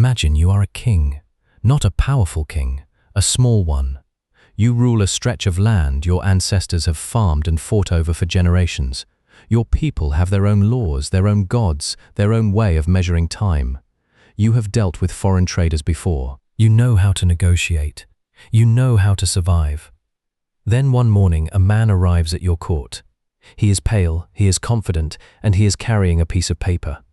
Imagine you are a king, not a powerful king, a small one. You rule a stretch of land your ancestors have farmed and fought over for generations. Your people have their own laws, their own gods, their own way of measuring time. You have dealt with foreign traders before. You know how to negotiate. You know how to survive. Then one morning a man arrives at your court. He is pale, he is confident, and he is carrying a piece of paper.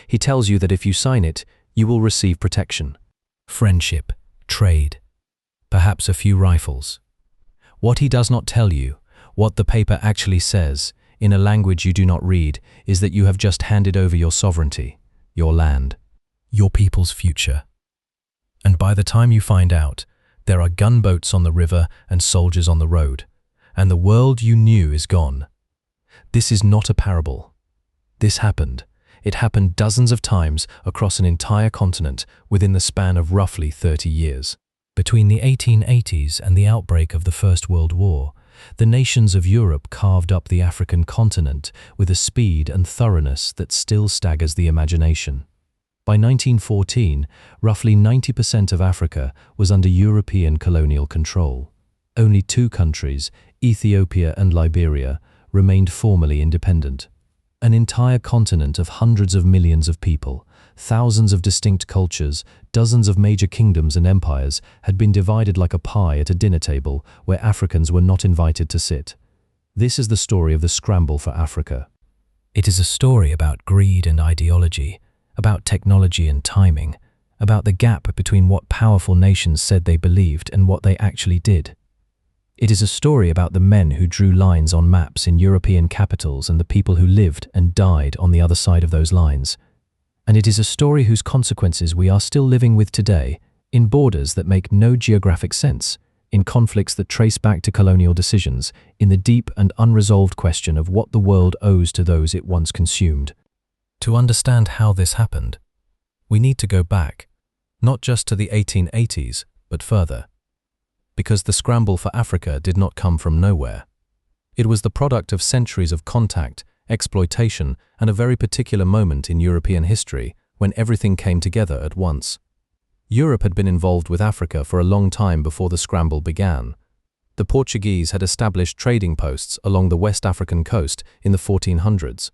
He tells you that if you sign it, you will receive protection, friendship, trade, perhaps a few rifles. What he does not tell you, what the paper actually says, in a language you do not read, is that you have just handed over your sovereignty, your land, your people's future. And by the time you find out, there are gunboats on the river and soldiers on the road, and the world you knew is gone. This is not a parable. This happened. It happened dozens of times across an entire continent within the span of roughly 30 years. Between the 1880s and the outbreak of the First World War, the nations of Europe carved up the African continent with a speed and thoroughness that still staggers the imagination. By 1914, roughly 90% of Africa was under European colonial control. Only two countries, Ethiopia and Liberia, remained formally independent. An entire continent of hundreds of millions of people, thousands of distinct cultures, dozens of major kingdoms and empires had been divided like a pie at a dinner table where Africans were not invited to sit. This is the story of the Scramble for Africa. It is a story about greed and ideology, about technology and timing, about the gap between what powerful nations said they believed and what they actually did. It is a story about the men who drew lines on maps in European capitals and the people who lived and died on the other side of those lines. And it is a story whose consequences we are still living with today, in borders that make no geographic sense, in conflicts that trace back to colonial decisions, in the deep and unresolved question of what the world owes to those it once consumed. To understand how this happened, we need to go back, not just to the 1880s, but further. Because the Scramble for Africa did not come from nowhere. It was the product of centuries of contact, exploitation, and a very particular moment in European history when everything came together at once. Europe had been involved with Africa for a long time before the Scramble began. The Portuguese had established trading posts along the West African coast in the 1400s.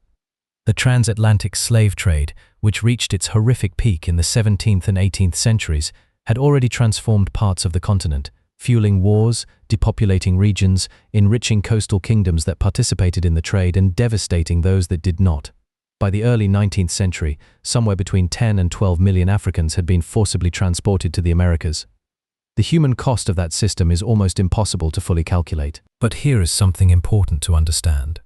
The transatlantic slave trade, which reached its horrific peak in the 17th and 18th centuries, had already transformed parts of the continent, fueling wars, depopulating regions, enriching coastal kingdoms that participated in the trade and devastating those that did not. By the early 19th century, somewhere between 10 and 12 million Africans had been forcibly transported to the Americas. The human cost of that system is almost impossible to fully calculate. But here is something important to understand.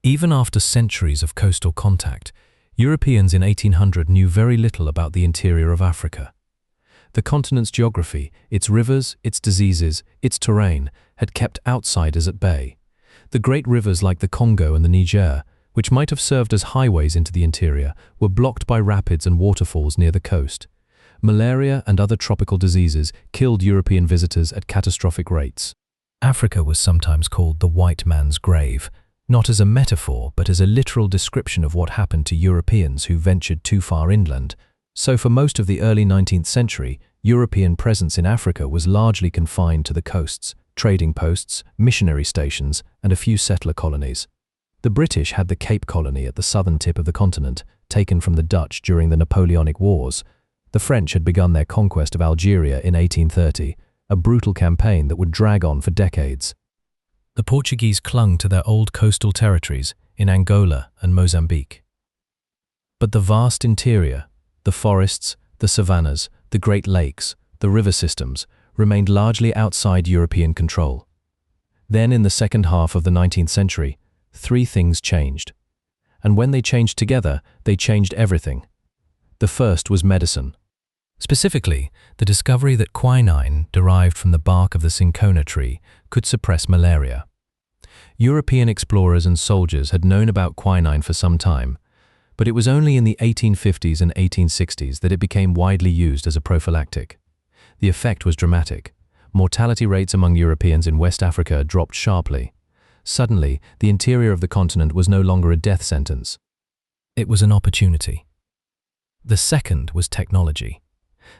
Even after centuries of coastal contact, Europeans in 1800 knew very little about the interior of Africa. The continent's geography, its rivers, its diseases, its terrain, had kept outsiders at bay. The great rivers like the Congo and the Niger, which might have served as highways into the interior, were blocked by rapids and waterfalls near the coast. Malaria and other tropical diseases killed European visitors at catastrophic rates. Africa was sometimes called the white man's grave, not as a metaphor but as a literal description of what happened to Europeans who ventured too far inland. So for most of the early 19th century, European presence in Africa was largely confined to the coasts, trading posts, missionary stations, and a few settler colonies. The British had the Cape Colony at the southern tip of the continent, taken from the Dutch during the Napoleonic Wars. The French had begun their conquest of Algeria in 1830, a brutal campaign that would drag on for decades. The Portuguese clung to their old coastal territories in Angola and Mozambique. But the vast interior, the forests, the savannas, the Great Lakes, the river systems, remained largely outside European control. Then in the second half of the 19th century, three things changed. And when they changed together, they changed everything. The first was medicine. Specifically, the discovery that quinine, derived from the bark of the cinchona tree, could suppress malaria. European explorers and soldiers had known about quinine for some time, but it was only in the 1850s and 1860s that it became widely used as a prophylactic. The effect was dramatic. Mortality rates among Europeans in West Africa dropped sharply. Suddenly, the interior of the continent was no longer a death sentence. It was an opportunity. The second was technology.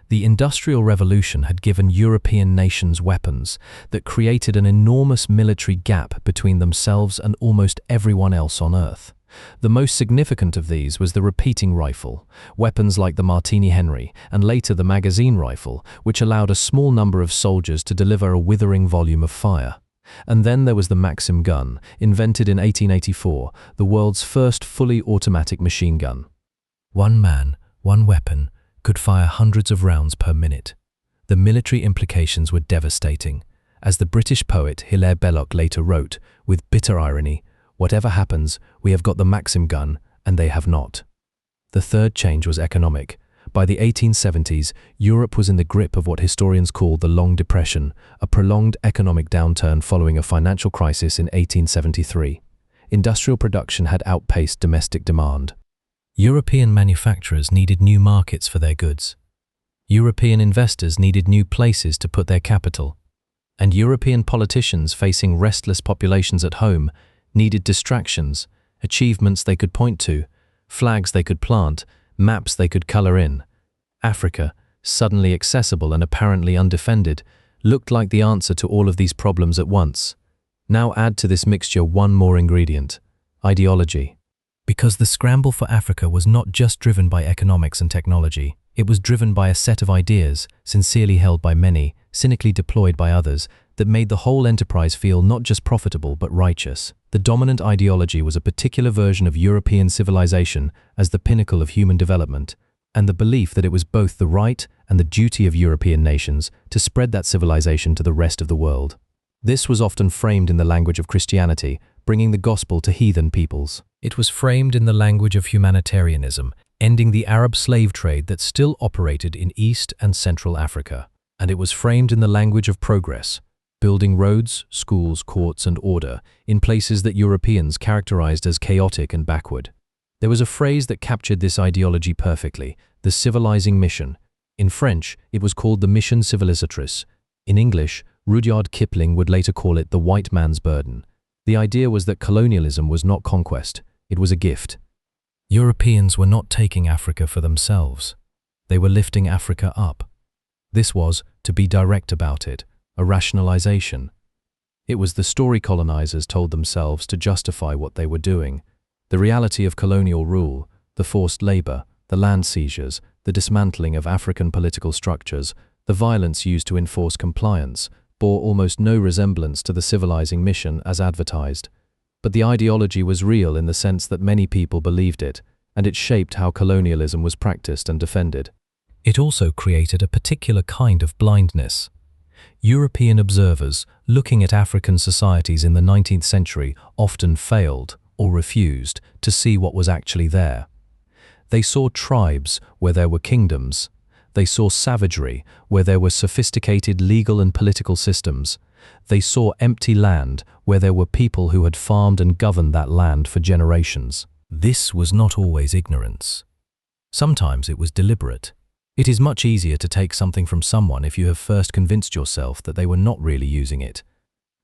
The Industrial Revolution had given European nations weapons that created an enormous military gap between themselves and almost everyone else on Earth. The most significant of these was the repeating rifle, weapons like the Martini Henry and later the magazine rifle, which allowed a small number of soldiers to deliver a withering volume of fire. And then there was the Maxim gun, invented in 1884, the world's first fully automatic machine gun. One man, one weapon, could fire hundreds of rounds per minute. The military implications were devastating. As the British poet Hilaire Belloc later wrote, with bitter irony, "Whatever happens, we have got the Maxim gun, and they have not." The third change was economic. By the 1870s, Europe was in the grip of what historians call the Long Depression, a prolonged economic downturn following a financial crisis in 1873. Industrial production had outpaced domestic demand. European manufacturers needed new markets for their goods. European investors needed new places to put their capital. And European politicians facing restless populations at home needed distractions, achievements they could point to, flags they could plant, maps they could color in. Africa, suddenly accessible and apparently undefended, looked like the answer to all of these problems at once. Now add to this mixture one more ingredient: ideology. Because the scramble for Africa was not just driven by economics and technology, it was driven by a set of ideas, sincerely held by many, cynically deployed by others, that made the whole enterprise feel not just profitable but righteous. The dominant ideology was a particular version of European civilization as the pinnacle of human development, and the belief that it was both the right and the duty of European nations to spread that civilization to the rest of the world. This was often framed in the language of Christianity, bringing the gospel to heathen peoples. It was framed in the language of humanitarianism, ending the Arab slave trade that still operated in East and Central Africa. And it was framed in the language of progress, building roads, schools, courts, and order in places that Europeans characterized as chaotic and backward. There was a phrase that captured this ideology perfectly: the civilizing mission. In French, it was called the mission civilisatrice. In English, Rudyard Kipling would later call it the white man's burden. The idea was that colonialism was not conquest, it was a gift. Europeans were not taking Africa for themselves. They were lifting Africa up. This was, to be direct about it, a rationalization. It was the story colonizers told themselves to justify what they were doing. The reality of colonial rule, the forced labor, the land seizures, the dismantling of African political structures, the violence used to enforce compliance, bore almost no resemblance to the civilizing mission as advertised. But the ideology was real in the sense that many people believed it, and it shaped how colonialism was practiced and defended. It also created a particular kind of blindness. European observers looking at African societies in the 19th century often failed or refused to see what was actually there. They saw tribes where there were kingdoms. They saw savagery where there were sophisticated legal and political systems. They saw empty land where there were people who had farmed and governed that land for generations. This was not always ignorance. Sometimes it was deliberate. It is much easier to take something from someone if you have first convinced yourself that they were not really using it.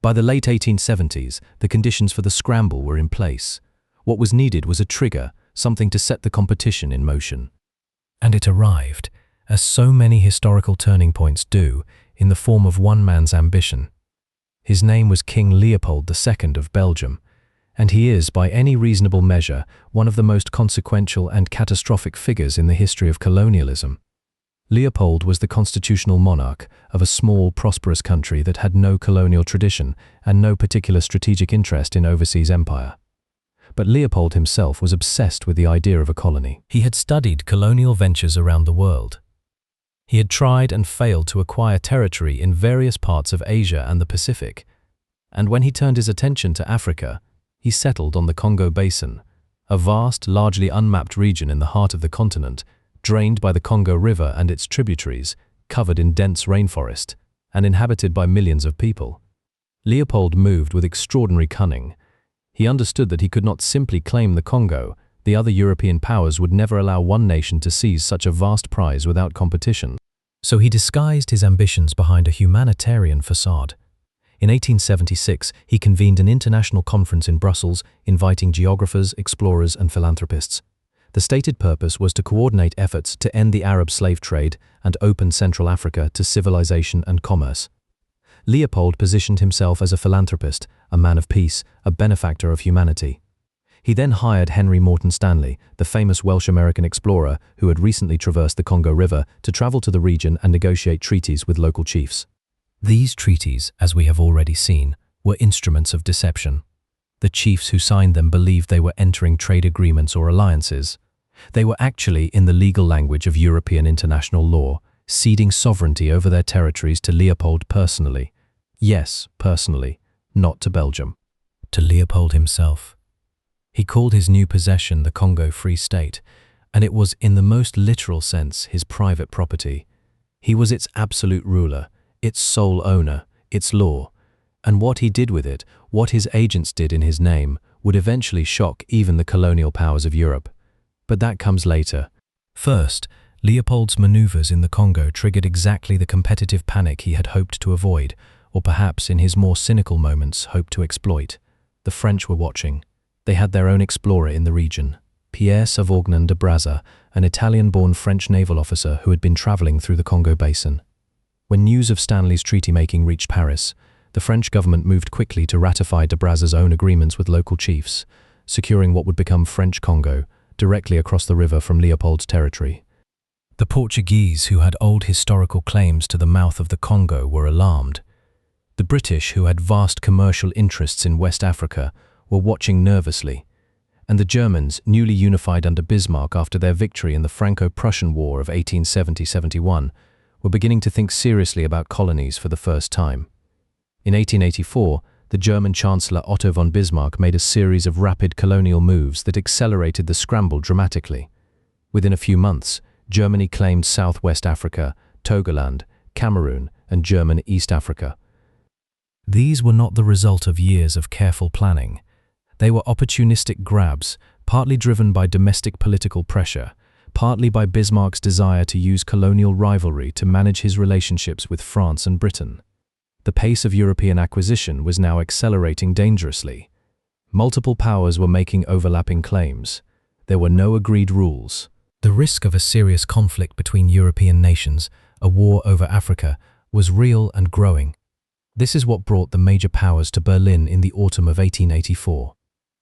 By the late 1870s, the conditions for the scramble were in place. What was needed was a trigger, something to set the competition in motion. And it arrived, as so many historical turning points do, in the form of one man's ambition. His name was King Leopold II of Belgium, and he is, by any reasonable measure, one of the most consequential and catastrophic figures in the history of colonialism. Leopold was the constitutional monarch of a small, prosperous country that had no colonial tradition and no particular strategic interest in overseas empire. But Leopold himself was obsessed with the idea of a colony. He had studied colonial ventures around the world. He had tried and failed to acquire territory in various parts of Asia and the Pacific, and when he turned his attention to Africa, he settled on the Congo Basin, a vast, largely unmapped region in the heart of the continent, drained by the Congo River and its tributaries, covered in dense rainforest, and inhabited by millions of people. Leopold moved with extraordinary cunning. He understood that he could not simply claim the Congo. The other European powers would never allow one nation to seize such a vast prize without competition. So he disguised his ambitions behind a humanitarian facade. In 1876, he convened an international conference in Brussels, inviting geographers, explorers, and philanthropists. The stated purpose was to coordinate efforts to end the Arab slave trade and open Central Africa to civilization and commerce. Leopold positioned himself as a philanthropist, a man of peace, a benefactor of humanity. He then hired Henry Morton Stanley, the famous Welsh-American explorer who had recently traversed the Congo River, to travel to the region and negotiate treaties with local chiefs. These treaties, as we have already seen, were instruments of deception. The chiefs who signed them believed they were entering trade agreements or alliances. They were actually, in the legal language of European international law, ceding sovereignty over their territories to Leopold personally. Yes, personally, not to Belgium. To Leopold himself. He called his new possession the Congo Free State, and it was, in the most literal sense, his private property. He was its absolute ruler, its sole owner, its law. And what he did with it, what his agents did in his name, would eventually shock even the colonial powers of Europe. But that comes later. First, Leopold's maneuvers in the Congo triggered exactly the competitive panic he had hoped to avoid, or perhaps in his more cynical moments hoped to exploit. The French were watching. They had their own explorer in the region, Pierre Savognin de Brazza, an Italian-born French naval officer who had been traveling through the Congo basin. When news of Stanley's treaty-making reached Paris, the French government moved quickly to ratify de Brazza's own agreements with local chiefs, securing what would become French Congo, directly across the river from Leopold's territory. The Portuguese, who had old historical claims to the mouth of the Congo, were alarmed. The British, who had vast commercial interests in West Africa, were watching nervously, and the Germans, newly unified under Bismarck after their victory in the Franco-Prussian War of 1870-71, were beginning to think seriously about colonies for the first time. In 1884, the German Chancellor Otto von Bismarck made a series of rapid colonial moves that accelerated the scramble dramatically. Within a few months, Germany claimed Southwest Africa, Togoland, Cameroon, and German East Africa. These were not the result of years of careful planning. They were opportunistic grabs, partly driven by domestic political pressure, partly by Bismarck's desire to use colonial rivalry to manage his relationships with France and Britain. The pace of European acquisition was now accelerating dangerously. Multiple powers were making overlapping claims. There were no agreed rules. The risk of a serious conflict between European nations, a war over Africa, was real and growing. This is what brought the major powers to Berlin in the autumn of 1884.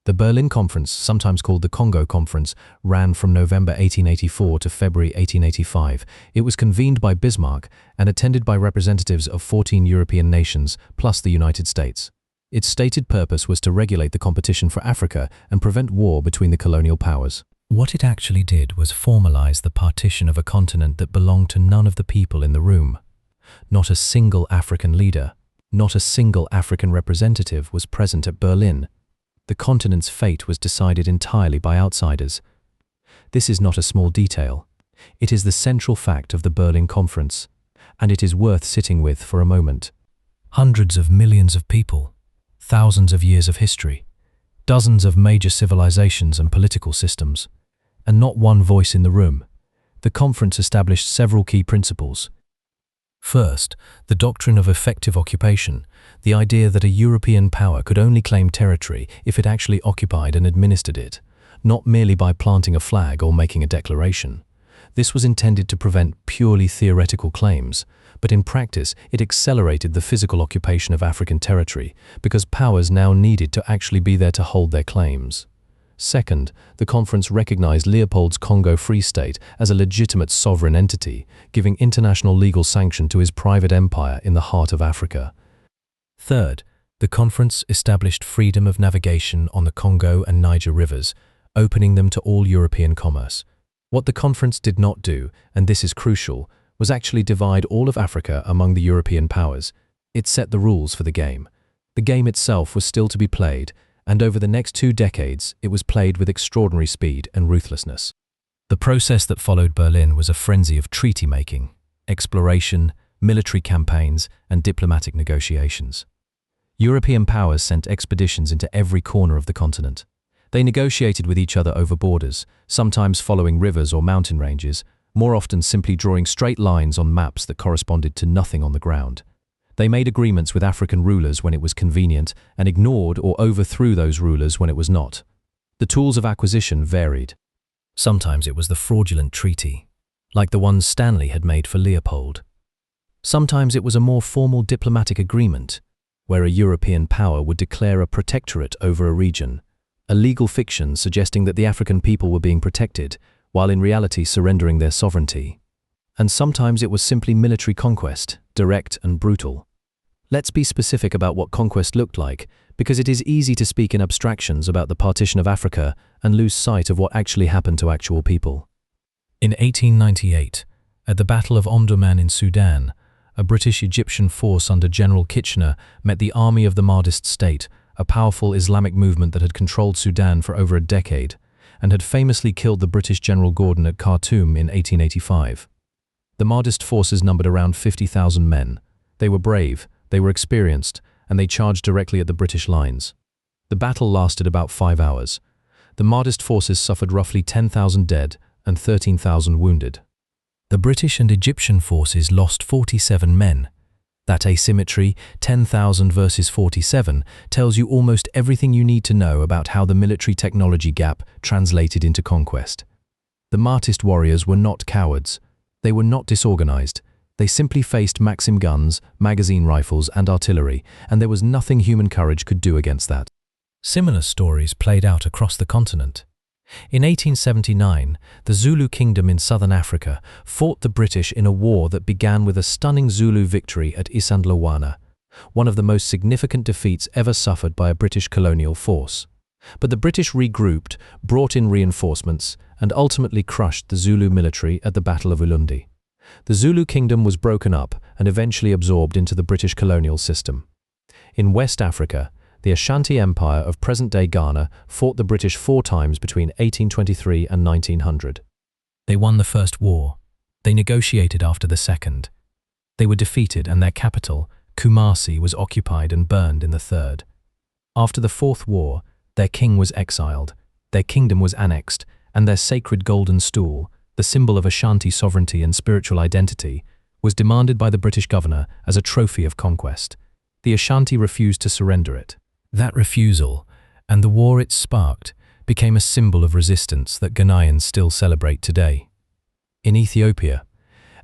The Berlin Conference, sometimes called the Congo Conference, ran from November 1884 to February 1885. It was convened by Bismarck and attended by representatives of 14 European nations, plus the United States. Its stated purpose was to regulate the competition for Africa and prevent war between the colonial powers. What it actually did was formalize the partition of a continent that belonged to none of the people in the room. Not a single African leader, not a single African representative was present at Berlin. The continent's fate was decided entirely by outsiders. This is not a small detail. It is the central fact of the Berlin Conference, and it is worth sitting with for a moment. Hundreds of millions of people, thousands of years of history, dozens of major civilizations and political systems, and not one voice in the room. The conference established several key principles. First, the doctrine of effective occupation, the idea that a European power could only claim territory if it actually occupied and administered it, not merely by planting a flag or making a declaration. This was intended to prevent purely theoretical claims, but in practice it accelerated the physical occupation of African territory because powers now needed to actually be there to hold their claims. Second, the conference recognized Leopold's Congo Free State as a legitimate sovereign entity, giving international legal sanction to his private empire in the heart of Africa. Third, the conference established freedom of navigation on the Congo and Niger rivers, opening them to all European commerce. What the conference did not do, and this is crucial, was actually divide all of Africa among the European powers. It set the rules for the game. The game itself was still to be played, and over the next 2 decades, it was played with extraordinary speed and ruthlessness. The process that followed Berlin was a frenzy of treaty-making, exploration, military campaigns, and diplomatic negotiations. European powers sent expeditions into every corner of the continent. They negotiated with each other over borders, sometimes following rivers or mountain ranges, more often simply drawing straight lines on maps that corresponded to nothing on the ground. They made agreements with African rulers when it was convenient and ignored or overthrew those rulers when it was not. The tools of acquisition varied. Sometimes it was the fraudulent treaty, like the ones Stanley had made for Leopold. Sometimes it was a more formal diplomatic agreement, where a European power would declare a protectorate over a region, a legal fiction suggesting that the African people were being protected, while in reality surrendering their sovereignty. And sometimes it was simply military conquest, direct and brutal. Let's be specific about what conquest looked like, because it is easy to speak in abstractions about the partition of Africa and lose sight of what actually happened to actual people. In 1898, at the Battle of Omdurman in Sudan, a British-Egyptian force under General Kitchener met the army of the Mahdist state, a powerful Islamic movement that had controlled Sudan for over a decade, and had famously killed the British General Gordon at Khartoum in 1885. The Mahdist forces numbered around 50,000 men. They were brave, they were experienced, and they charged directly at the British lines. The battle lasted about 5 hours. The Mahdist forces suffered roughly 10,000 dead and 13,000 wounded. The British and Egyptian forces lost 47 men. That asymmetry, 10,000 versus 47, tells you almost everything you need to know about how the military technology gap translated into conquest. The Mahdist warriors were not cowards. They were not disorganized. They simply faced Maxim guns, magazine rifles, and artillery, and there was nothing human courage could do against that. Similar stories played out across the continent. In 1879, the Zulu kingdom in southern Africa fought the British in a war that began with a stunning Zulu victory at Isandlwana, one of the most significant defeats ever suffered by a British colonial force. But the British regrouped, brought in reinforcements, and ultimately crushed the Zulu military at the Battle of Ulundi. The Zulu kingdom was broken up and eventually absorbed into the British colonial system. In West Africa, the Ashanti Empire of present-day Ghana fought the British 4 times between 1823 and 1900. They won the first war. They negotiated after the second. They were defeated and their capital, Kumasi, was occupied and burned in the third. After the fourth war, their king was exiled, their kingdom was annexed, and their sacred golden stool, the symbol of Ashanti sovereignty and spiritual identity, was demanded by the British governor as a trophy of conquest. The Ashanti refused to surrender it. That refusal, and the war it sparked, became a symbol of resistance that Ghanaians still celebrate today. In Ethiopia,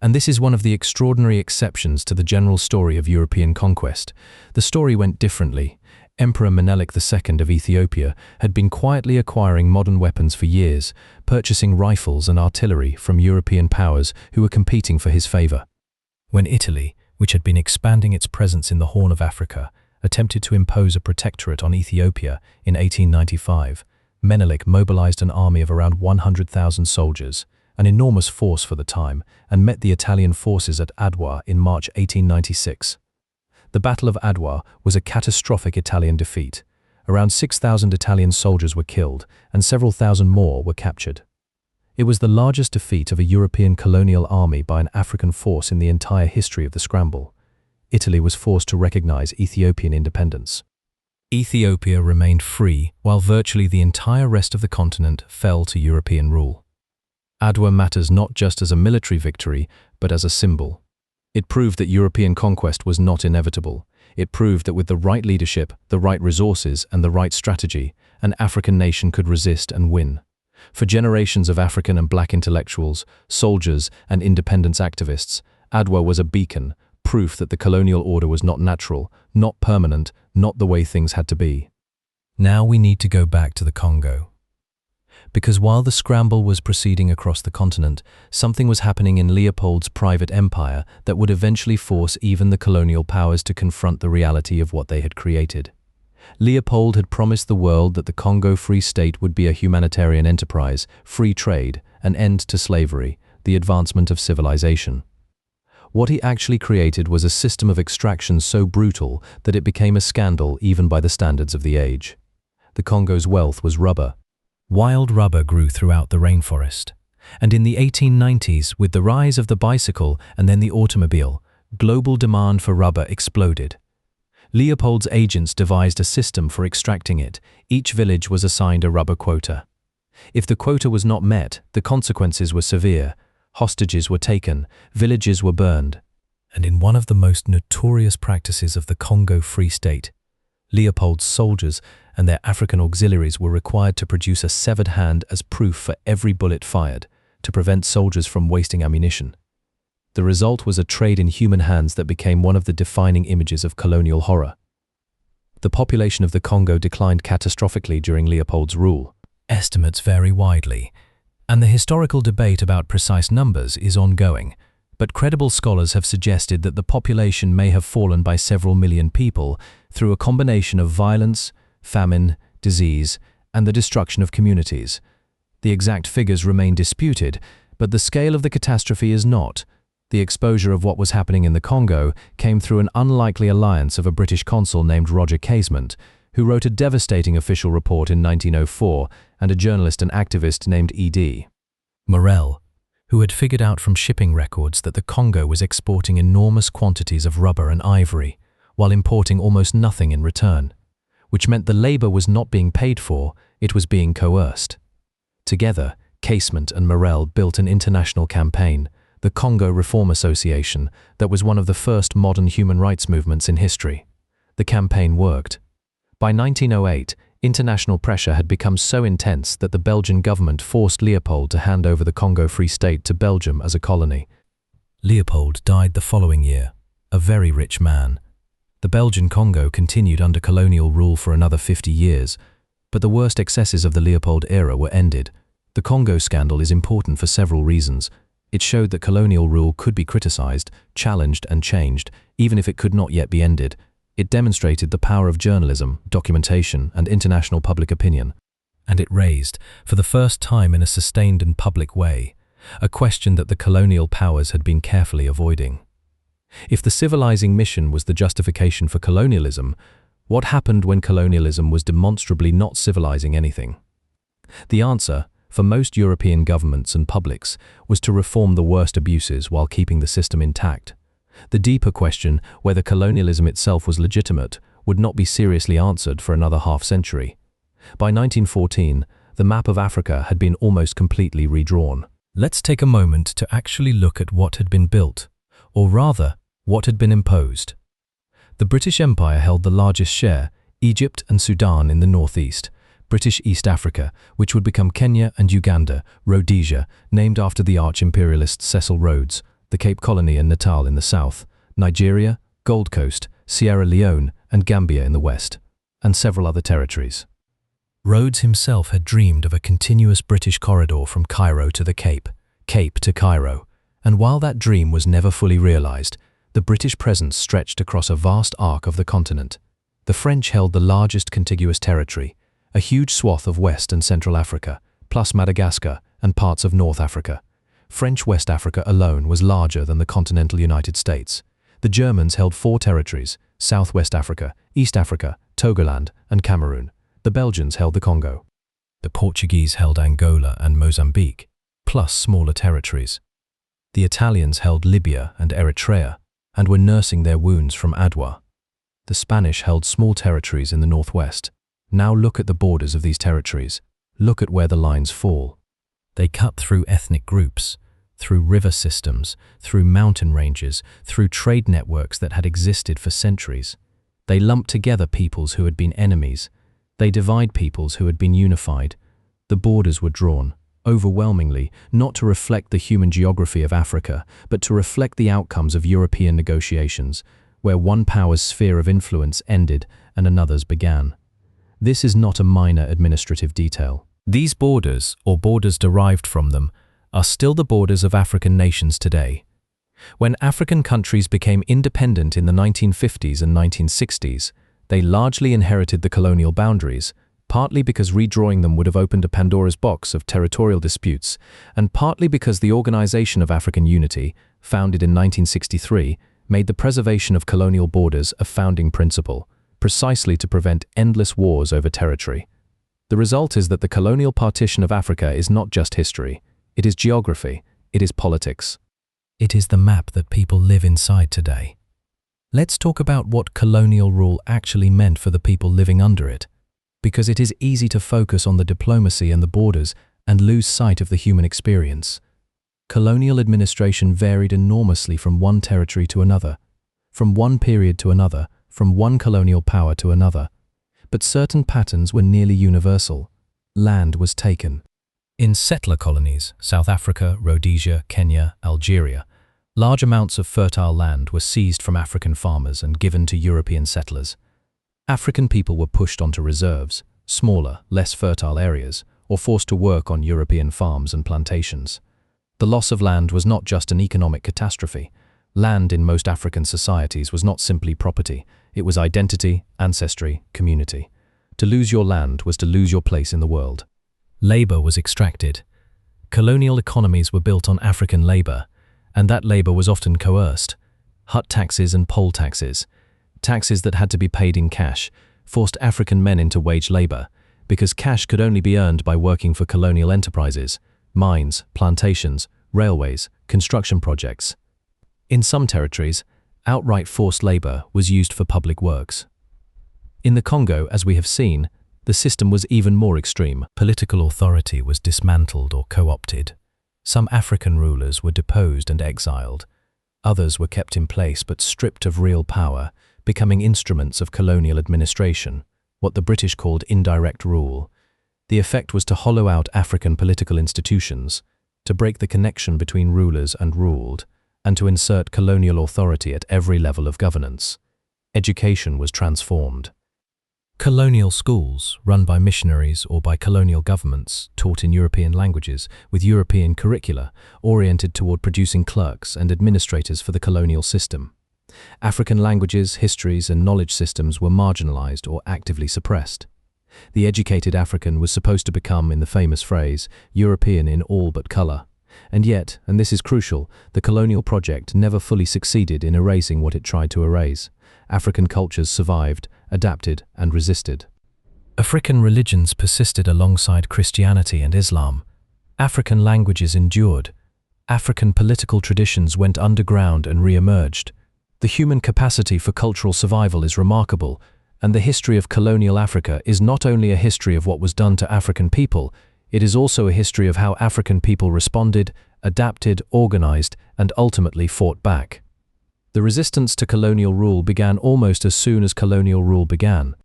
and this is one of the extraordinary exceptions to the general story of European conquest, the story went differently. Emperor Menelik II of Ethiopia had been quietly acquiring modern weapons for years, purchasing rifles and artillery from European powers who were competing for his favor. When Italy, which had been expanding its presence in the Horn of Africa, attempted to impose a protectorate on Ethiopia in 1895, Menelik mobilized an army of around 100,000 soldiers, an enormous force for the time, and met the Italian forces at Adwa in March 1896. The Battle of Adwa was a catastrophic Italian defeat. Around 6,000 Italian soldiers were killed, and several thousand more were captured. It was the largest defeat of a European colonial army by an African force in the entire history of the Scramble. Italy was forced to recognize Ethiopian independence. Ethiopia remained free, while virtually the entire rest of the continent fell to European rule. Adwa matters not just as a military victory, but as a symbol. It proved that European conquest was not inevitable. It proved that with the right leadership, the right resources, and the right strategy, an African nation could resist and win. For generations of African and black intellectuals, soldiers, and independence activists, Adwa was a beacon, proof that the colonial order was not natural, not permanent, not the way things had to be. Now we need to go back to the Congo. Because while the scramble was proceeding across the continent, something was happening in Leopold's private empire that would eventually force even the colonial powers to confront the reality of what they had created. Leopold had promised the world that the Congo Free State would be a humanitarian enterprise, free trade, an end to slavery, the advancement of civilization. What he actually created was a system of extraction so brutal that it became a scandal even by the standards of the age. The Congo's wealth was rubber. Wild rubber grew throughout the rainforest. And in the 1890s, with the rise of the bicycle and then the automobile, global demand for rubber exploded. Leopold's agents devised a system for extracting it. Each village was assigned a rubber quota. If the quota was not met, the consequences were severe. Hostages were taken, villages were burned. And in one of the most notorious practices of the Congo Free State, Leopold's soldiers and their African auxiliaries were required to produce a severed hand as proof for every bullet fired, to prevent soldiers from wasting ammunition. The result was a trade in human hands that became one of the defining images of colonial horror. The population of the Congo declined catastrophically during Leopold's rule. Estimates vary widely, and the historical debate about precise numbers is ongoing, but credible scholars have suggested that the population may have fallen by several million people through a combination of violence, famine, disease, and the destruction of communities. The exact figures remain disputed, but the scale of the catastrophe is not. The exposure of what was happening in the Congo came through an unlikely alliance of a British consul named Roger Casement, who wrote a devastating official report in 1904, and a journalist and activist named E.D. Morel, who had figured out from shipping records that the Congo was exporting enormous quantities of rubber and ivory, while importing almost nothing in return, which meant the labor was not being paid for, it was being coerced. Together, Casement and Morel built an international campaign, the Congo Reform Association, that was one of the first modern human rights movements in history. The campaign worked. By 1908, international pressure had become so intense that the Belgian government forced Leopold to hand over the Congo Free State to Belgium as a colony. Leopold died the following year, a very rich man. The Belgian Congo continued under colonial rule for another 50 years, but the worst excesses of the Leopold era were ended. The Congo scandal is important for several reasons. It showed that colonial rule could be criticized, challenged, and changed, even if it could not yet be ended. It demonstrated the power of journalism, documentation, and international public opinion. And it raised, for the first time in a sustained and public way, a question that the colonial powers had been carefully avoiding. If the civilizing mission was the justification for colonialism, what happened when colonialism was demonstrably not civilizing anything? The answer, for most European governments and publics, was to reform the worst abuses while keeping the system intact. The deeper question, whether colonialism itself was legitimate, would not be seriously answered for another half-century. By 1914, the map of Africa had been almost completely redrawn. Let's take a moment to actually look at what had been built, or rather, what had been imposed. The British Empire held the largest share, Egypt and Sudan in the northeast, British East Africa, which would become Kenya and Uganda, Rhodesia, named after the arch-imperialist Cecil Rhodes, the Cape Colony and Natal in the south, Nigeria, Gold Coast, Sierra Leone, and Gambia in the west, and several other territories. Rhodes himself had dreamed of a continuous British corridor from Cairo to the Cape, Cape to Cairo, and while that dream was never fully realized, the British presence stretched across a vast arc of the continent. The French held the largest contiguous territory, a huge swath of West and Central Africa, plus Madagascar and parts of North Africa. French West Africa alone was larger than the continental United States. The Germans held 4 territories, Southwest Africa, East Africa, Togoland, and Cameroon. The Belgians held the Congo. The Portuguese held Angola and Mozambique, plus smaller territories. The Italians held Libya and Eritrea, and were nursing their wounds from Adwa. The Spanish held small territories in the northwest. Now look at the borders of these territories. Look at where the lines fall. They cut through ethnic groups, through river systems, through mountain ranges, through trade networks that had existed for centuries. They lump together peoples who had been enemies. They divide peoples who had been unified. The borders were drawn, overwhelmingly, not to reflect the human geography of Africa, but to reflect the outcomes of European negotiations, where one power's sphere of influence ended and another's began. This is not a minor administrative detail. These borders, or borders derived from them, are still the borders of African nations today. When African countries became independent in the 1950s and 1960s, they largely inherited the colonial boundaries, partly because redrawing them would have opened a Pandora's box of territorial disputes, and partly because the Organization of African Unity, founded in 1963, made the preservation of colonial borders a founding principle, precisely to prevent endless wars over territory. The result is that the colonial partition of Africa is not just history, it is geography, it is politics. It is the map that people live inside today. Let's talk about what colonial rule actually meant for the people living under it, because it is easy to focus on the diplomacy and the borders and lose sight of the human experience. Colonial administration varied enormously from one territory to another, from one period to another, from one colonial power to another. but certain patterns were nearly universal. Land was taken. In settler colonies, South Africa, Rhodesia, Kenya, Algeria, large amounts of fertile land were seized from African farmers and given to European settlers. African people were pushed onto reserves, smaller, less fertile areas, or forced to work on European farms and plantations. The loss of land was not just an economic catastrophe. Land in most African societies was not simply property, it was identity, ancestry, community. To lose your land was to lose your place in the world. Labor was extracted. Colonial economies were built on African labor, and that labor was often coerced. Hut taxes and poll taxes, taxes that had to be paid in cash, forced African men into wage labor, because cash could only be earned by working for colonial enterprises, mines, plantations, railways, construction projects. In some territories, outright forced labor was used for public works. In the Congo, as we have seen, the system was even more extreme. Political authority was dismantled or co-opted. Some African rulers were deposed and exiled. Others were kept in place but stripped of real power, becoming instruments of colonial administration, what the British called indirect rule. The effect was to hollow out African political institutions, to break the connection between rulers and ruled, and to insert colonial authority at every level of governance. Education was transformed. Colonial schools, run by missionaries or by colonial governments, taught in European languages, with European curricula, oriented toward producing clerks and administrators for the colonial system. African languages, histories, and knowledge systems were marginalized or actively suppressed. The educated African was supposed to become, in the famous phrase, European in all but color. And yet, and this is crucial, the colonial project never fully succeeded in erasing what it tried to erase. African cultures survived, adapted, and resisted. African religions persisted alongside Christianity and Islam. African languages endured. African political traditions went underground and re-emerged. The human capacity for cultural survival is remarkable, and the history of colonial Africa is not only a history of what was done to African people, it is also a history of how African people responded, adapted, organized, and ultimately fought back. The resistance to colonial rule began almost as soon as colonial rule began.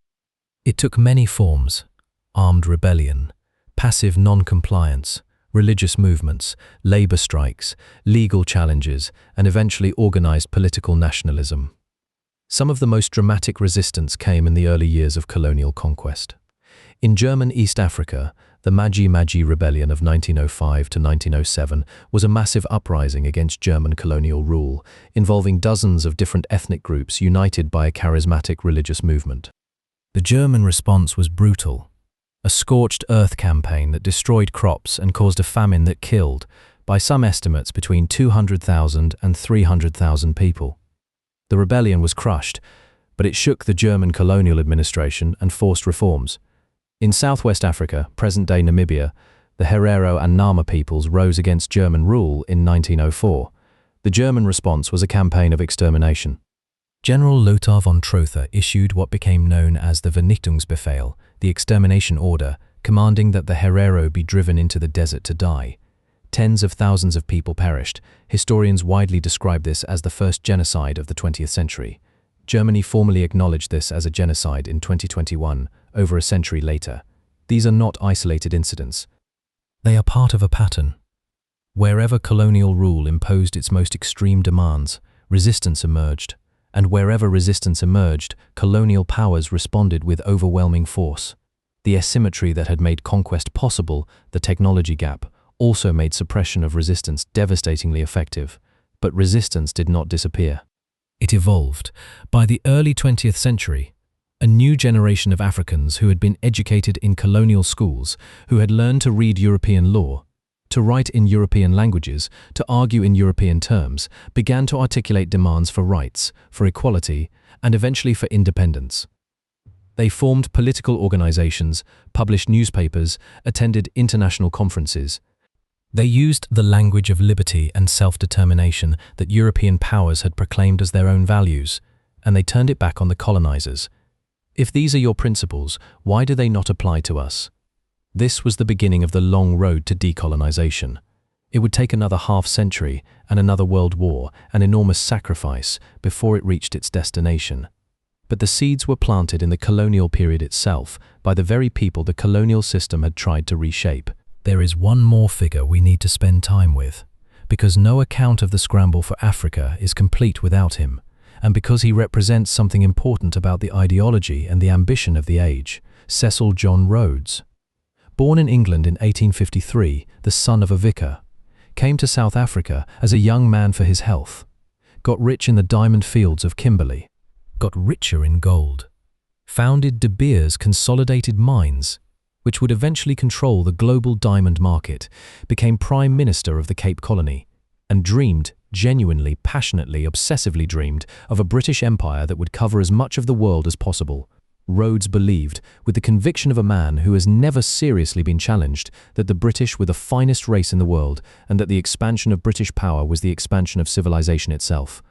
It took many forms: armed rebellion, passive non-compliance, religious movements, labor strikes, legal challenges, and eventually organized political nationalism. Some of the most dramatic resistance came in the early years of colonial conquest. In German East Africa, the Maji-Maji Rebellion of 1905 to 1907 was a massive uprising against German colonial rule, involving dozens of different ethnic groups united by a charismatic religious movement. The German response was brutal. A scorched earth campaign that destroyed crops and caused a famine that killed, by some estimates, between 200,000 and 300,000 people. The rebellion was crushed, but it shook the German colonial administration and forced reforms. In southwest Africa, present-day Namibia, the Herero and Nama peoples rose against German rule in 1904. The German response was a campaign of extermination. General Lothar von Trotha issued what became known as the Vernichtungsbefehl, the extermination order, commanding that the Herero be driven into the desert to die. Tens of thousands of people perished. Historians widely describe this as the first genocide of the 20th century. Germany formally acknowledged this as a genocide in 2021, over a century later. These are not isolated incidents. They are part of a pattern. Wherever colonial rule imposed its most extreme demands, resistance emerged. And wherever resistance emerged, colonial powers responded with overwhelming force. The asymmetry that had made conquest possible, the technology gap, also made suppression of resistance devastatingly effective. But resistance did not disappear. It evolved. By the early 20th century, a new generation of Africans who had been educated in colonial schools, who had learned to read European law, to write in European languages, to argue in European terms, began to articulate demands for rights, for equality, and eventually for independence. They formed political organizations, published newspapers, attended international conferences. They used the language of liberty and self-determination that European powers had proclaimed as their own values, and they turned it back on the colonizers. If these are your principles, why do they not apply to us? This was the beginning of the long road to decolonization. It would take another half-century and another world war, an enormous sacrifice, before it reached its destination. But the seeds were planted in the colonial period itself by the very people the colonial system had tried to reshape. There is one more figure we need to spend time with, because no account of the scramble for Africa is complete without him, and because he represents something important about the ideology and the ambition of the age: Cecil John Rhodes. Born in England in 1853, the son of a vicar, came to South Africa as a young man for his health, got rich in the diamond fields of Kimberley, got richer in gold, founded De Beers Consolidated Mines, which would eventually control the global diamond market, became Prime Minister of the Cape Colony, and dreamed, genuinely, passionately, obsessively dreamed, of a British Empire that would cover as much of the world as possible. Rhodes believed, with the conviction of a man who has never seriously been challenged, that the British were the finest race in the world, and that the expansion of British power was the expansion of civilization itself.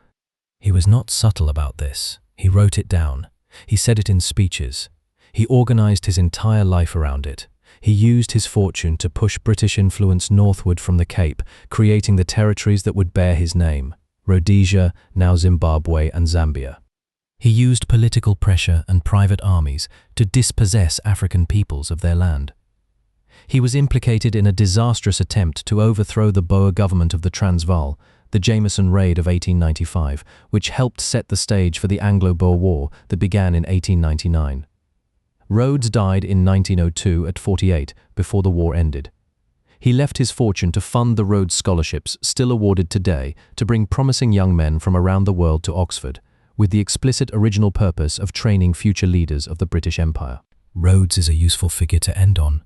He was not subtle about this. He wrote it down. He said it in speeches. He organized his entire life around it. He used his fortune to push British influence northward from the Cape, creating the territories that would bear his name: Rhodesia, now Zimbabwe and Zambia. He used political pressure and private armies to dispossess African peoples of their land. He was implicated in a disastrous attempt to overthrow the Boer government of the Transvaal, the Jameson Raid of 1895, which helped set the stage for the Anglo-Boer War that began in 1899. Rhodes died in 1902 at 48, before the war ended. He left his fortune to fund the Rhodes Scholarships, still awarded today, to bring promising young men from around the world to Oxford, with the explicit original purpose of training future leaders of the British Empire. Rhodes is a useful figure to end on,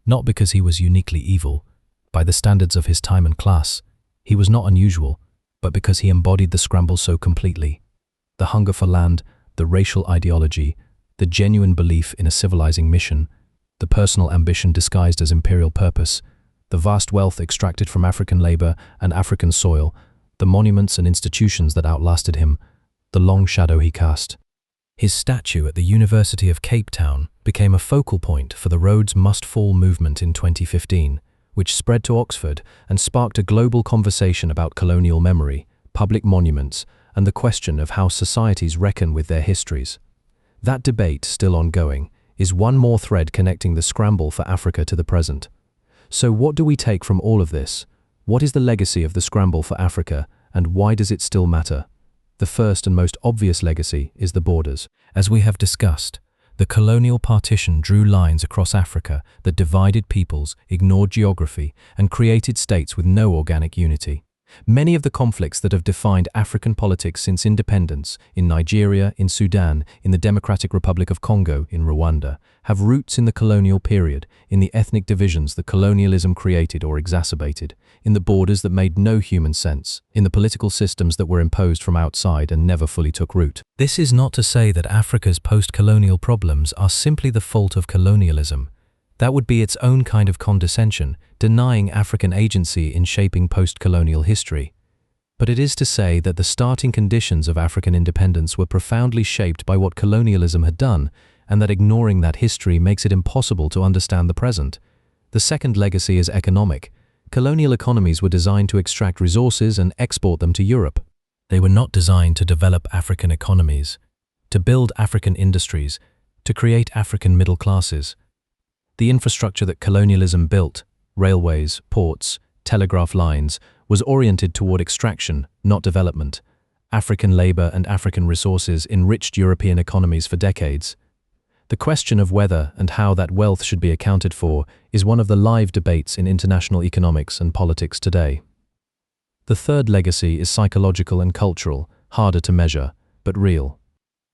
not because he was uniquely evil. By the standards of his time and class, he was not unusual, but because he embodied the scramble so completely. The hunger for land, the racial ideology, the genuine belief in a civilizing mission, the personal ambition disguised as imperial purpose, the vast wealth extracted from African labor and African soil, the monuments and institutions that outlasted him, the long shadow he cast. His statue at the University of Cape Town became a focal point for the Rhodes Must Fall movement in 2015, which spread to Oxford and sparked a global conversation about colonial memory, public monuments, and the question of how societies reckon with their histories. That debate, still ongoing, is one more thread connecting the scramble for Africa to the present. So what do we take from all of this? What is the legacy of the scramble for Africa, and why does it still matter? The first and most obvious legacy is the borders. As we have discussed, the colonial partition drew lines across Africa that divided peoples, ignored geography, and created states with no organic unity. Many of the conflicts that have defined African politics since independence, in Nigeria, in Sudan, in the Democratic Republic of Congo, in Rwanda, have roots in the colonial period, in the ethnic divisions that colonialism created or exacerbated, in the borders that made no human sense, in the political systems that were imposed from outside and never fully took root. This is not to say that Africa's post-colonial problems are simply the fault of colonialism. That would be its own kind of condescension, denying African agency in shaping post-colonial history. But it is to say that the starting conditions of African independence were profoundly shaped by what colonialism had done, and that ignoring that history makes it impossible to understand the present. The second legacy is economic. Colonial economies were designed to extract resources and export them to Europe. They were not designed to develop African economies, to build African industries, to create African middle classes. The infrastructure that colonialism built, railways, ports, telegraph lines, was oriented toward extraction, not development. African labor and African resources enriched European economies for decades. The question of whether and how that wealth should be accounted for is one of the live debates in international economics and politics today. The third legacy is psychological and cultural, harder to measure, but real.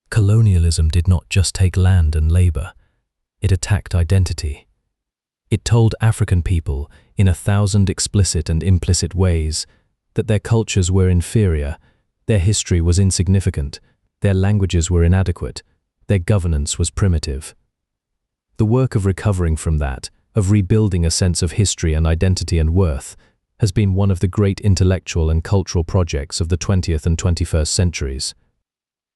Colonialism did not just take land and labor. It attacked identity. It told African people, in 1,000 explicit and implicit ways, that their cultures were inferior, their history was insignificant, their languages were inadequate, their governance was primitive. The work of recovering from that, of rebuilding a sense of history and identity and worth, has been one of the great intellectual and cultural projects of the 20th and 21st centuries.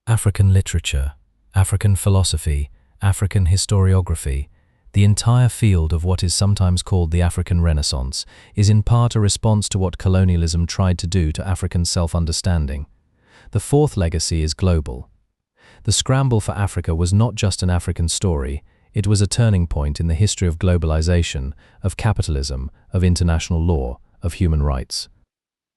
African literature, African philosophy, African historiography, the entire field of what is sometimes called the African Renaissance, is in part a response to what colonialism tried to do to African self-understanding. The fourth legacy is global. The scramble for Africa was not just an African story, it was a turning point in the history of globalization, of capitalism, of international law, of human rights.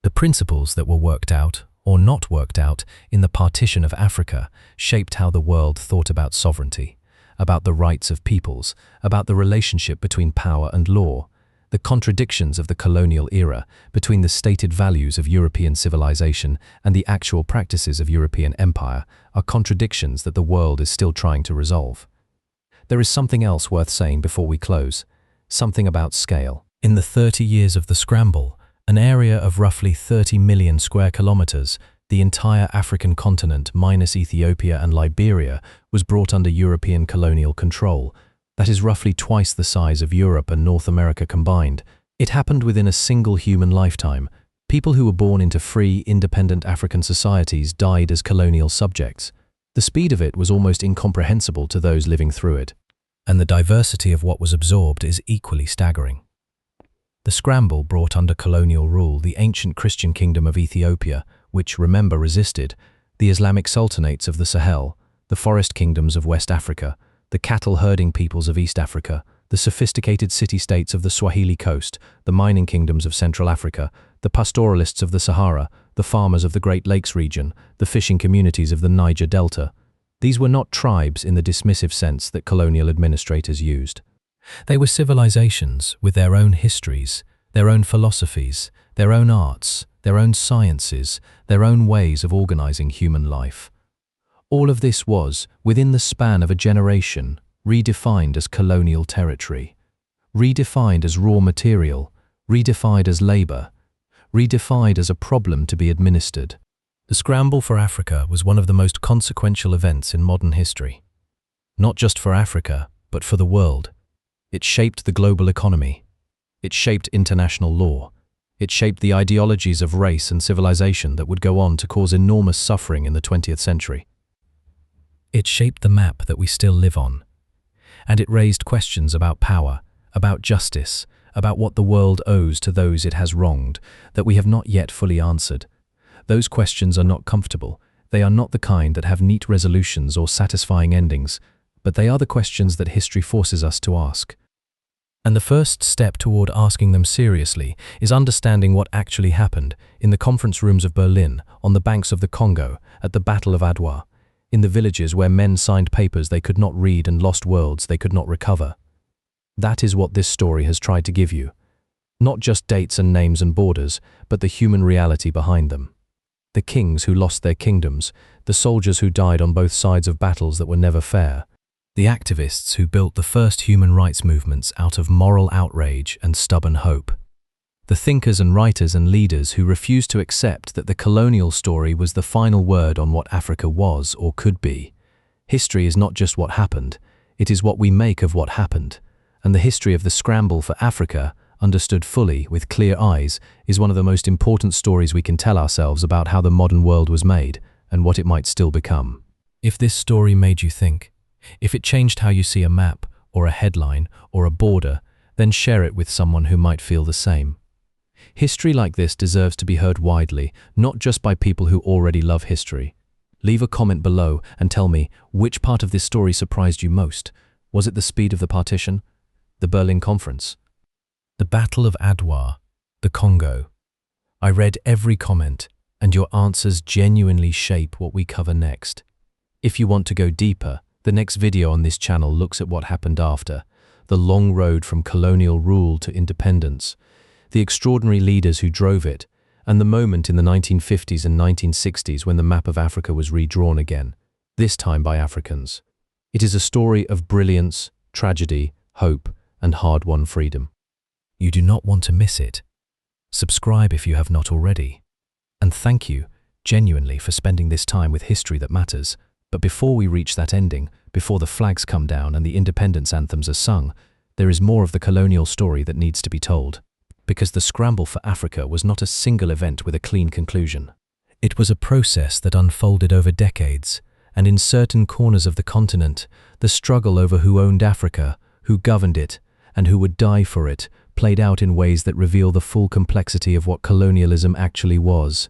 The principles that were worked out, or not worked out, in the partition of Africa shaped how the world thought about sovereignty, about the rights of peoples, about the relationship between power and law. The contradictions of the colonial era between the stated values of European civilization and the actual practices of European empire are contradictions that the world is still trying to resolve. There is something else worth saying before we close, something about scale. In the 30 years of the scramble, an area of roughly 30 million square kilometers, the entire African continent minus Ethiopia and Liberia was brought under European colonial control. That is roughly twice the size of Europe and North America combined. It happened within a single human lifetime. People who were born into free, independent African societies died as colonial subjects. The speed of it was almost incomprehensible to those living through it. And the diversity of what was absorbed is equally staggering. The scramble brought under colonial rule the ancient Christian kingdom of Ethiopia, which, remember, resisted, the Islamic sultanates of the Sahel, the forest kingdoms of West Africa, the cattle-herding peoples of East Africa, the sophisticated city-states of the Swahili coast, the mining kingdoms of Central Africa, the pastoralists of the Sahara, the farmers of the Great Lakes region, the fishing communities of the Niger Delta. These were not tribes in the dismissive sense that colonial administrators used. They were civilizations with their own histories, their own philosophies, their own arts, their own sciences, their own ways of organizing human life. All of this was, within the span of a generation, redefined as colonial territory, redefined as raw material, redefined as labor, redefined as a problem to be administered. The scramble for Africa was one of the most consequential events in modern history. Not just for Africa, but for the world. It shaped the global economy. It shaped international law. It shaped the ideologies of race and civilization that would go on to cause enormous suffering in the 20th century. It shaped the map that we still live on. And it raised questions about power, about justice, about what the world owes to those it has wronged, that we have not yet fully answered. Those questions are not comfortable. They are not the kind that have neat resolutions or satisfying endings, but they are the questions that history forces us to ask. And the first step toward asking them seriously is understanding what actually happened in the conference rooms of Berlin, on the banks of the Congo, at the Battle of Adwa, in the villages where men signed papers they could not read and lost worlds they could not recover. That is what this story has tried to give you. Not just dates and names and borders, but the human reality behind them. The kings who lost their kingdoms, the soldiers who died on both sides of battles that were never fair, the activists who built the first human rights movements out of moral outrage and stubborn hope, the thinkers and writers and leaders who refused to accept that the colonial story was the final word on what Africa was or could be. History is not just what happened, it is what we make of what happened, and the history of the scramble for Africa, understood fully, with clear eyes, is one of the most important stories we can tell ourselves about how the modern world was made and what it might still become. If this story made you think, if it changed how you see a map, or a headline, or a border, then share it with someone who might feel the same. History like this deserves to be heard widely, not just by people who already love history. Leave a comment below and tell me, which part of this story surprised you most? Was it the speed of the partition? The Berlin Conference? The Battle of Adwa? The Congo? I read every comment, and your answers genuinely shape what we cover next. If you want to go deeper, the next video on this channel looks at what happened after, the long road from colonial rule to independence, the extraordinary leaders who drove it, and the moment in the 1950s and 1960s when the map of Africa was redrawn again, this time by Africans. It is a story of brilliance, tragedy, hope, and hard-won freedom. You do not want to miss it. Subscribe if you have not already. And thank you, genuinely, for spending this time with history that matters. But before we reach that ending, before the flags come down and the independence anthems are sung, there is more of the colonial story that needs to be told. Because the scramble for Africa was not a single event with a clean conclusion. It was a process that unfolded over decades, and in certain corners of the continent, the struggle over who owned Africa, who governed it, and who would die for it, played out in ways that reveal the full complexity of what colonialism actually was.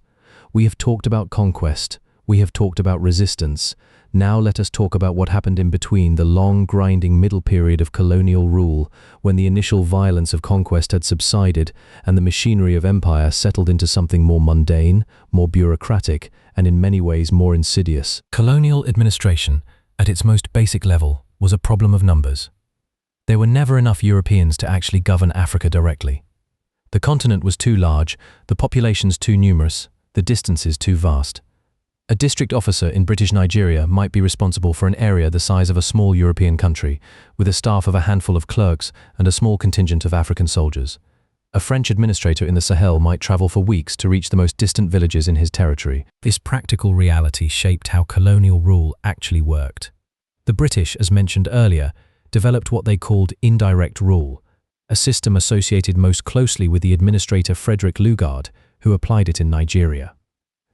We have talked about conquest, We have talked about resistance. Now let us talk about what happened in between the long, grinding middle period of colonial rule, when the initial violence of conquest had subsided and the machinery of empire settled into something more mundane, more bureaucratic, and in many ways more insidious. Colonial administration, at its most basic level, was a problem of numbers. There were never enough Europeans to actually govern Africa directly. The continent was too large, the populations too numerous, the distances too vast. A district officer in British Nigeria might be responsible for an area the size of a small European country, with a staff of a handful of clerks and a small contingent of African soldiers. A French administrator in the Sahel might travel for weeks to reach the most distant villages in his territory. This practical reality shaped how colonial rule actually worked. The British, as mentioned earlier, developed what they called indirect rule, a system associated most closely with the administrator Frederick Lugard, who applied it in Nigeria.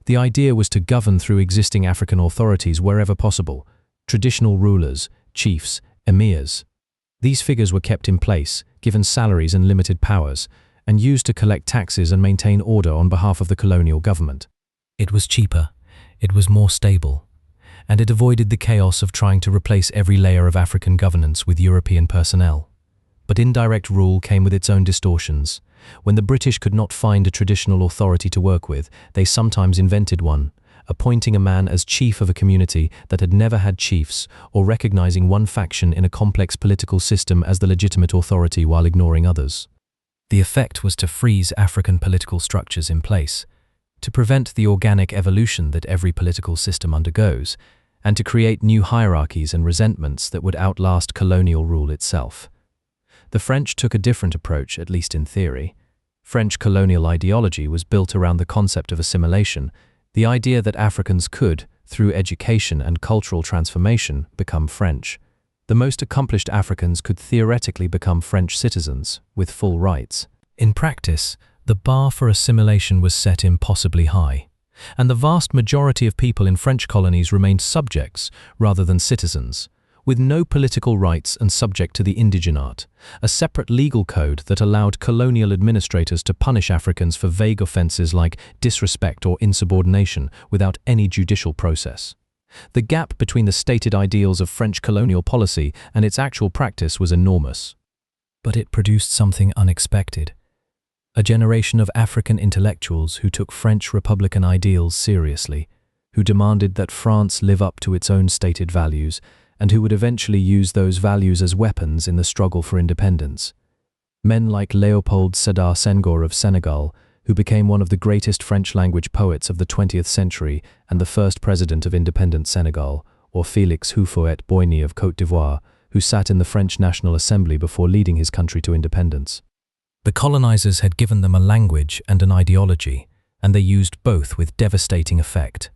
The idea was to govern through existing African authorities wherever possible, traditional rulers, chiefs, emirs. These figures were kept in place, given salaries and limited powers, and used to collect taxes and maintain order on behalf of the colonial government. It was cheaper, it was more stable, and it avoided the chaos of trying to replace every layer of African governance with European personnel. But indirect rule came with its own distortions. When the British could not find a traditional authority to work with, they sometimes invented one, appointing a man as chief of a community that had never had chiefs, or recognizing one faction in a complex political system as the legitimate authority while ignoring others. The effect was to freeze African political structures in place, to prevent the organic evolution that every political system undergoes, and to create new hierarchies and resentments that would outlast colonial rule itself. The French took a different approach, at least in theory. French colonial ideology was built around the concept of assimilation, the idea that Africans could, through education and cultural transformation, become French. The most accomplished Africans could theoretically become French citizens, with full rights. In practice, the bar for assimilation was set impossibly high, and the vast majority of people in French colonies remained subjects rather than citizens, with no political rights and subject to the indigenate, a separate legal code that allowed colonial administrators to punish Africans for vague offences like disrespect or insubordination without any judicial process. The gap between the stated ideals of French colonial policy and its actual practice was enormous. But it produced something unexpected. A generation of African intellectuals who took French republican ideals seriously, who demanded that France live up to its own stated values, and who would eventually use those values as weapons in the struggle for independence. Men like Léopold Sédar Senghor of Senegal, who became one of the greatest French-language poets of the 20th century and the first president of independent Senegal, or Félix Houphouët-Boigny of Côte d'Ivoire, who sat in the French National Assembly before leading his country to independence. The colonizers had given them a language and an ideology, and they used both with devastating effect.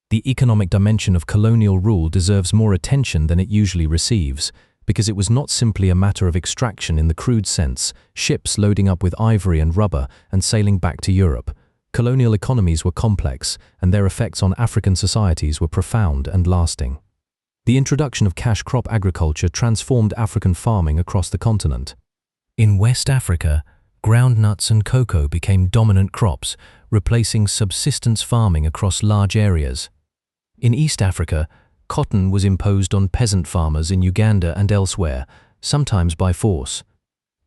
The economic dimension of colonial rule deserves more attention than it usually receives, because it was not simply a matter of extraction in the crude sense, ships loading up with ivory and rubber and sailing back to Europe. Colonial economies were complex, and their effects on African societies were profound and lasting. The introduction of cash crop agriculture transformed African farming across the continent. In West Africa, groundnuts and cocoa became dominant crops, replacing subsistence farming across large areas. In East Africa, cotton was imposed on peasant farmers in Uganda and elsewhere, sometimes by force.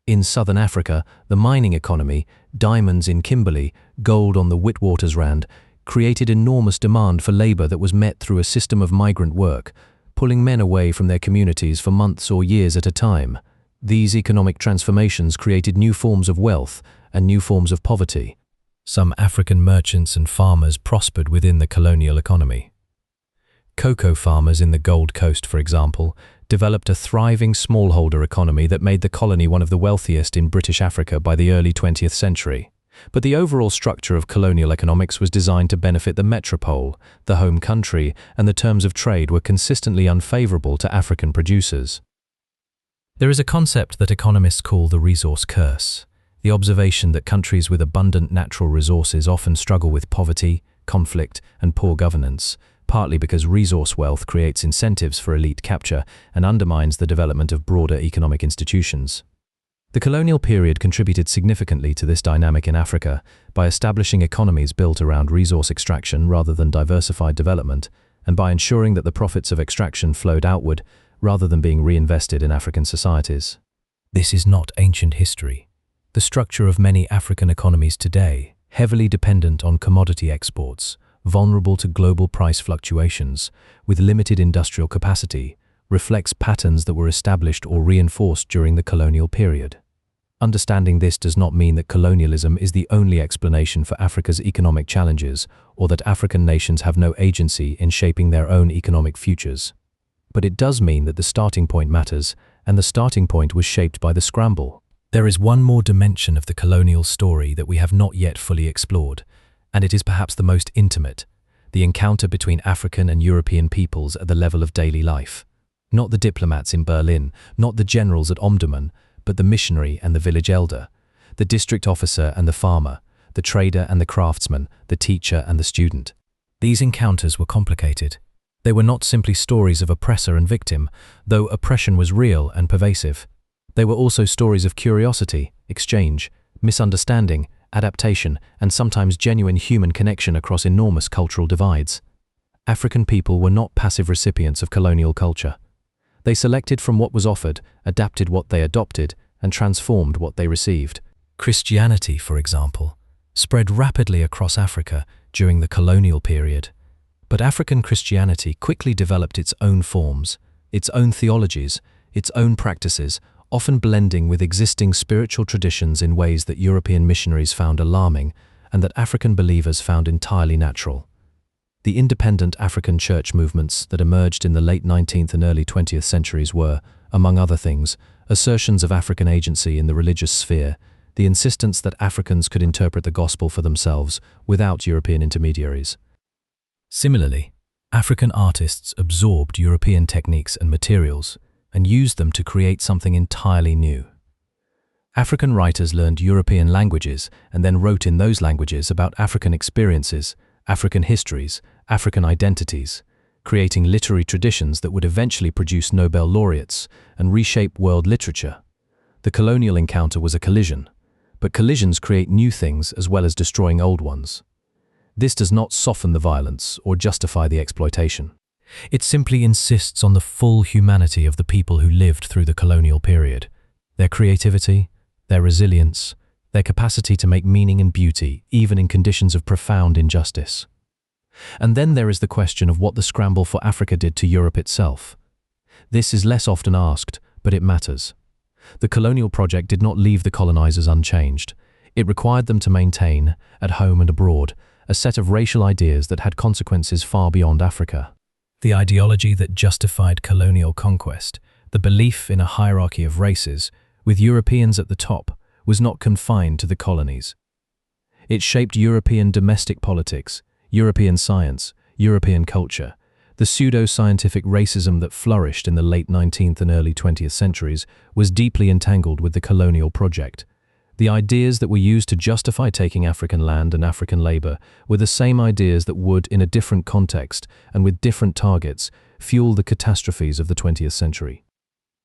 In Southern Africa, the mining economy, diamonds in Kimberley, gold on the Witwatersrand, created enormous demand for labor that was met through a system of migrant work, pulling men away from their communities for months or years at a time. These economic transformations created new forms of wealth and new forms of poverty. Some African merchants and farmers prospered within the colonial economy. Cocoa farmers in the Gold Coast, for example, developed a thriving smallholder economy that made the colony one of the wealthiest in British Africa by the early 20th century. But the overall structure of colonial economics was designed to benefit the metropole, the home country, and the terms of trade were consistently unfavorable to African producers. There is a concept that economists call the resource curse, the observation that countries with abundant natural resources often struggle with poverty, conflict, and poor governance, partly because resource wealth creates incentives for elite capture and undermines the development of broader economic institutions. The colonial period contributed significantly to this dynamic in Africa by establishing economies built around resource extraction rather than diversified development, and by ensuring that the profits of extraction flowed outward rather than being reinvested in African societies. This is not ancient history. The structure of many African economies today, heavily dependent on commodity exports, vulnerable to global price fluctuations, with limited industrial capacity, reflects patterns that were established or reinforced during the colonial period. Understanding this does not mean that colonialism is the only explanation for Africa's economic challenges or that African nations have no agency in shaping their own economic futures. But it does mean that the starting point matters, and the starting point was shaped by the Scramble. There is one more dimension of the colonial story that we have not yet fully explored, and it is perhaps the most intimate: the encounter between African and European peoples at the level of daily life. Not the diplomats in Berlin, not the generals at Omdurman, but the missionary and the village elder, the district officer and the farmer, the trader and the craftsman, the teacher and the student. These encounters were complicated. They were not simply stories of oppressor and victim, though oppression was real and pervasive. They were also stories of curiosity, exchange, misunderstanding, adaptation, and sometimes genuine human connection across enormous cultural divides. African people were not passive recipients of colonial culture. They selected from what was offered, adapted what they adopted, and transformed what they received. Christianity, for example, spread rapidly across Africa during the colonial period. But African Christianity quickly developed its own forms, its own theologies, its own practices, often blending with existing spiritual traditions in ways that European missionaries found alarming and that African believers found entirely natural. The independent African church movements that emerged in the late 19th and early 20th centuries were, among other things, assertions of African agency in the religious sphere, the insistence that Africans could interpret the gospel for themselves without European intermediaries. Similarly, African artists absorbed European techniques and materials and used them to create something entirely new. African writers learned European languages and then wrote in those languages about African experiences, African histories, African identities, creating literary traditions that would eventually produce Nobel laureates and reshape world literature. The colonial encounter was a collision, but collisions create new things as well as destroying old ones. This does not soften the violence or justify the exploitation. It simply insists on the full humanity of the people who lived through the colonial period, their creativity, their resilience, their capacity to make meaning and beauty even in conditions of profound injustice. And then there is the question of what the Scramble for Africa did to Europe itself. This is less often asked, but it matters. The colonial project did not leave the colonizers unchanged. It required them to maintain, at home and abroad, a set of racial ideas that had consequences far beyond Africa. The ideology that justified colonial conquest, the belief in a hierarchy of races, with Europeans at the top, was not confined to the colonies. It shaped European domestic politics, European science, European culture. The pseudo-scientific racism that flourished in the late 19th and early 20th centuries was deeply entangled with the colonial project. The ideas that were used to justify taking African land and African labor were the same ideas that would, in a different context and with different targets, fuel the catastrophes of the 20th century.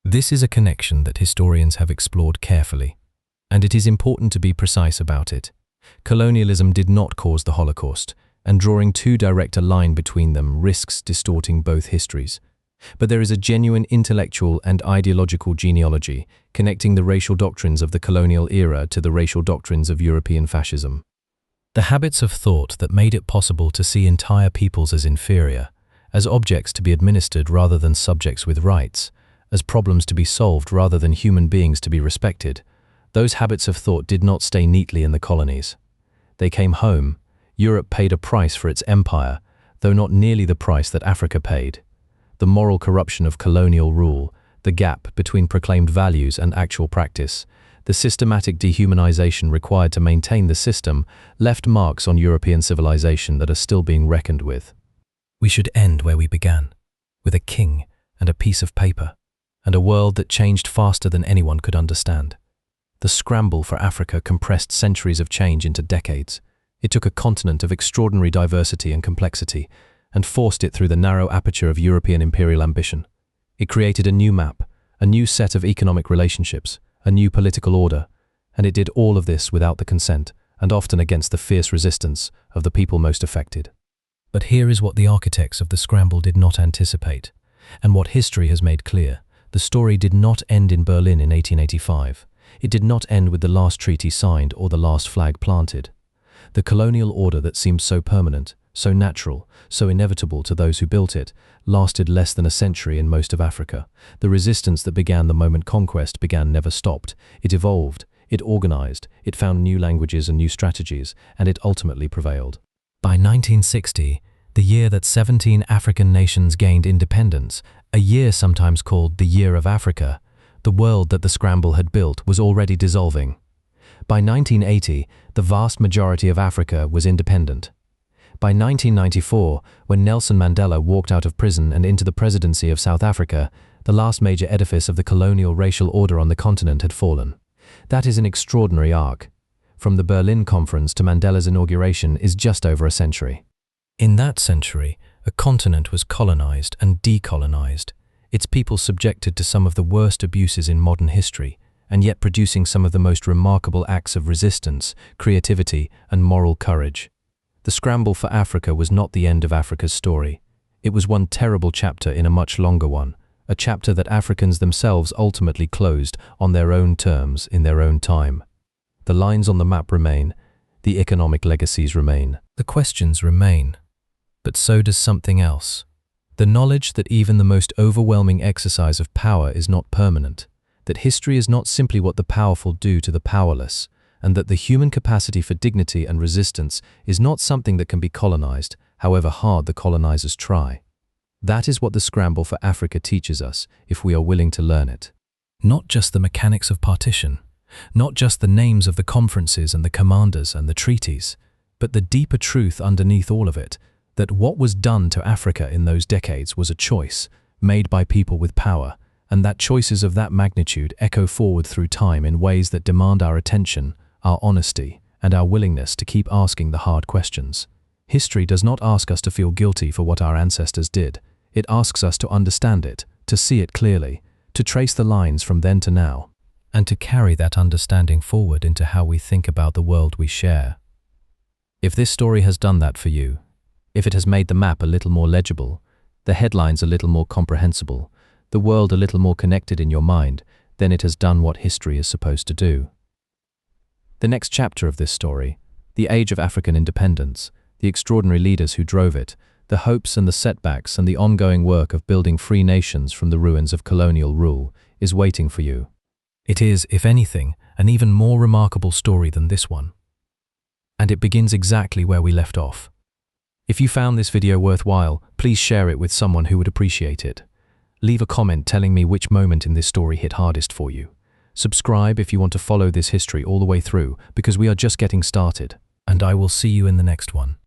This is a connection that historians have explored carefully, and it is important to be precise about it. Colonialism did not cause the Holocaust, and drawing too direct a line between them risks distorting both histories. But there is a genuine intellectual and ideological genealogy connecting the racial doctrines of the colonial era to the racial doctrines of European fascism. The habits of thought that made it possible to see entire peoples as inferior, as objects to be administered rather than subjects with rights, as problems to be solved rather than human beings to be respected, those habits of thought did not stay neatly in the colonies. They came home. Europe paid a price for its empire, though not nearly the price that Africa paid. The moral corruption of colonial rule, the gap between proclaimed values and actual practice, the systematic dehumanization required to maintain the system left marks on European civilization that are still being reckoned with. We should end where we began, with a king and a piece of paper, and a world that changed faster than anyone could understand. The Scramble for Africa compressed centuries of change into decades. It took a continent of extraordinary diversity and complexity and forced it through the narrow aperture of European imperial ambition. It created a new map, a new set of economic relationships, a new political order, and it did all of this without the consent and often against the fierce resistance of the people most affected. But here is what the architects of the Scramble did not anticipate, and what history has made clear. The story did not end in Berlin in 1885. It did not end with the last treaty signed or the last flag planted. The colonial order that seemed so permanent, so natural, so inevitable to those who built it, lasted less than a century in most of Africa. The resistance that began the moment conquest began never stopped. It evolved, it organized, it found new languages and new strategies, and it ultimately prevailed. By 1960, the year that 17 African nations gained independence, a year sometimes called the Year of Africa, the world that the Scramble had built was already dissolving. By 1980, the vast majority of Africa was independent. By 1994, when Nelson Mandela walked out of prison and into the presidency of South Africa, the last major edifice of the colonial racial order on the continent had fallen. That is an extraordinary arc. From the Berlin Conference to Mandela's inauguration is just over a century. In that century, a continent was colonized and decolonized, its people subjected to some of the worst abuses in modern history, and yet producing some of the most remarkable acts of resistance, creativity, and moral courage. The Scramble for Africa was not the end of Africa's story. It was one terrible chapter in a much longer one, a chapter that Africans themselves ultimately closed on their own terms in their own time. The lines on the map remain, the economic legacies remain, the questions remain. But so does something else. The knowledge that even the most overwhelming exercise of power is not permanent, that history is not simply what the powerful do to the powerless, and that the human capacity for dignity and resistance is not something that can be colonized, however hard the colonizers try. That is what the Scramble for Africa teaches us, if we are willing to learn it. Not just the mechanics of partition, not just the names of the conferences and the commanders and the treaties, but the deeper truth underneath all of it, that what was done to Africa in those decades was a choice made by people with power, and that choices of that magnitude echo forward through time in ways that demand our attention, our honesty, and our willingness to keep asking the hard questions. History does not ask us to feel guilty for what our ancestors did. It asks us to understand it, to see it clearly, to trace the lines from then to now, and to carry that understanding forward into how we think about the world we share. If this story has done that for you, if it has made the map a little more legible, the headlines a little more comprehensible, the world a little more connected in your mind, then it has done what history is supposed to do. The next chapter of this story, the age of African independence, the extraordinary leaders who drove it, the hopes and the setbacks and the ongoing work of building free nations from the ruins of colonial rule, is waiting for you. It is, if anything, an even more remarkable story than this one. And it begins exactly where we left off. If you found this video worthwhile, please share it with someone who would appreciate it. Leave a comment telling me which moment in this story hit hardest for you. Subscribe if you want to follow this history all the way through, because we are just getting started. And I will see you in the next one.